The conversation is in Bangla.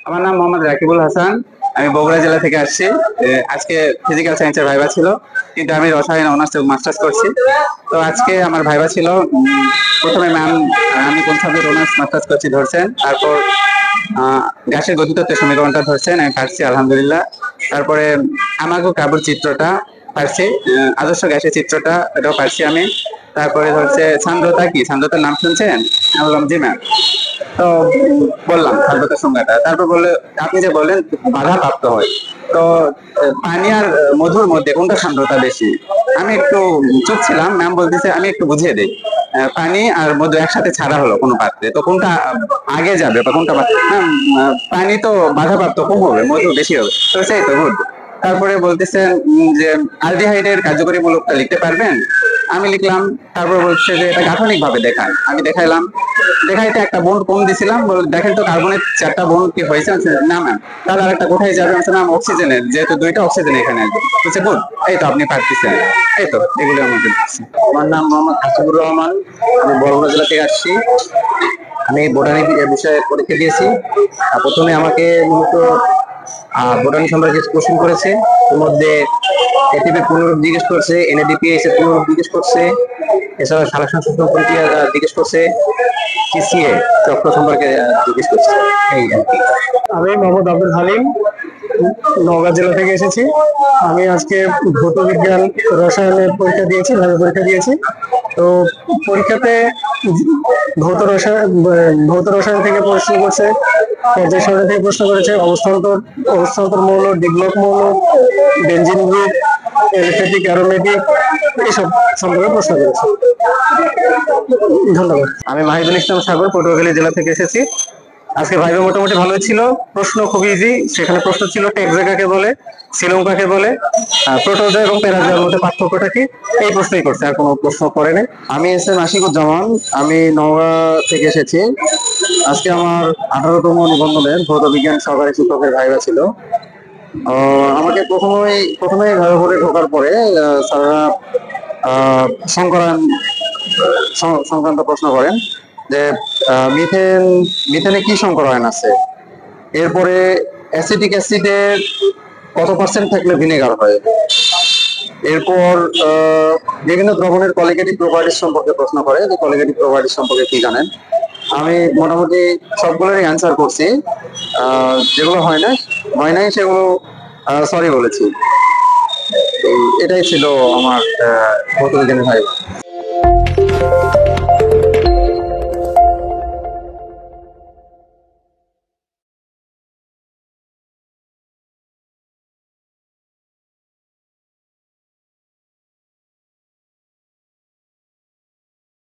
আমার নাম মোহাম্মদ রাকিবুল হাসান। আমি বগুড়া জেলা থেকে আসছি। আজকে ফিজিক্যাল সায়েন্সের ভাইবা ছিল, কিন্তু আমি রসায়ন অনার্স এবং মাস্টার্স করছি। তো আজকে আমার ভাইবা ছিল। প্রথমে ম্যাম আমি কোন সাবজেক্ট অনার্স মাস্টার্স করছি ধরছেন, তারপর গ্যাসের গতিতত্ত্বের সমীকরণটা ধরছেন, আমি পারছি আলহামদুলিল্লাহ। তারপরে আমাগো কাবুর চিত্রটা পারছি, আদর্শ গ্যাসের চিত্রটা এটাও পারছি আমি। তারপরে ধরছে সান্দ্রতা কি, সান্দ্রতার নাম শুনছেন? আমি বললাম জি ম্যাম। তো বললাম সান্দ্রতার সংজ্ঞাটা। তারপর বললে আপনি যে বললেন বাধা প্রাপ্ত হয়, তো পানি আর মধুর মধ্যে কোনটা সান্দ্রতা বেশি? আমি একটু চুপ ছিলাম। ম্যাম বলতেছে আমি একটু বুঝিয়ে দিই, পানি আর মধু একসাথে ছাড়া হলো কোনো পাত্রে, তো কোনটা আগে যাবে বা কোনটা ম্যাম পানি তো বাধাপ্রাপ্ত কম হবে, মধু বেশি হবে, তো সেই তো গুড। তারপরে বলতেছেন যে অ্যালডিহাইডের কার্যকরী মূলকটা লিখতে পারবেন? আমি লিখলাম। তারপর বলছে যে এটা গাঠনিক ভাবে দেখান। আমি দেখাইলাম। দেখাইতে একটা বন্ড কম দিছিলাম, দেখেন তো কার্বনের 4টা বন্ড কি হয়েছে? না ম্যাম। তাহলে আরেকটা কোথায় যাবে? নাম অক্সিজেনের, যেহেতু 2টা অক্সিজেন এখানে আসবে। বলছে গুড, এই তো আপনি পারতেছেন। এই তো এগুলো আমাকে দিচ্ছে। আমার নাম মোহাম্মদ হাসিবুর রহমান। আমি বরগুনা জেলা থেকে আসছি। আমি বোটানি বিষয়ে পরীক্ষা দিয়েছি। প্রথমে আমাকে মূলত বোটানি সম্পর্কে কিছু কোশ্চেন করেছে। এর মধ্যে এটিপি পুনরূপ জিজ্ঞেস করছে, এনএডিপিএস এর পুনরূপ জিজ্ঞেস করছে, এছাড়া সালোক সংশ্লেষণ প্রক্রিয়া জিজ্ঞেস করছে, সিসিএ চক্র সম্পর্কে জিজ্ঞেস করছে। এই আর কি। আমি মোহাম্মদ আব্দুল হালিম, নওগাঁ জেলা থেকে এসেছি। আমি আজকে ভৌত বিজ্ঞান রসায়নের পরীক্ষা দিয়েছি, পরীক্ষা দিয়েছি। তো পরীক্ষাতে ভৌত রসায়ন থেকে প্রশ্ন করছে, পর্যায় সারণী থেকে প্রশ্ন করেছে, অবস্থান্তর মৌল, ডিগ্লক মৌল, বেনজিন গ্রুপ, এলিফ্যাটিক, অ্যারোমেটিক, এইসব সম্পর্কে প্রশ্ন করেছে। ধন্যবাদ। আমি মাহিদুল ইসলাম সাগর, পটুয়াখালী জেলা থেকে এসেছি। আজকে ভাইবা মোটামুটি ভালো ছিল। প্রশ্ন খুব ইজি। সেখানে প্রশ্ন ছিল টেক্সা কাকে বলে, সিলোম কাকে বলে, প্রোটোজোয়া এবং প্যারাজোয়ার মধ্যে পার্থক্যটা কি, এই প্রশ্নই করছে, আর কোনো প্রশ্ন করেনি। আমি এস এম আশিকুজ্জামান, আমি নওগাঁ থেকে এসেছি। আজকে আমার 18তম নিবন্ধনের ভৌত বিজ্ঞান সহকারী শিক্ষকের ভাইবা ছিল। আমাকে প্রথমে ভাইবা ভোটে ঢোকার পরে স্যাররা সংকরায়ন সংক্রান্ত প্রশ্ন করেন যে মিথেনে কি সংকরায়ন আছে, এরপরে অ্যাসিটিক অ্যাসিডের কত পার্সেন্ট থাকলে ভিনেগার হয়, এরপর বিভিন্ন দ্রবণের কলিগেটিভ প্রপার্টিস সম্পর্কে প্রশ্ন করে যে কলিগেটিভ প্রপার্টিস সম্পর্কে কি জানেন। আমি মোটামুটি সবগুলোরই অ্যান্সার করছি। যেগুলো হয় নাই সেগুলো সরি বলেছি। এটাই ছিল আমার ভৌত বিজ্ঞানের ভাইবা।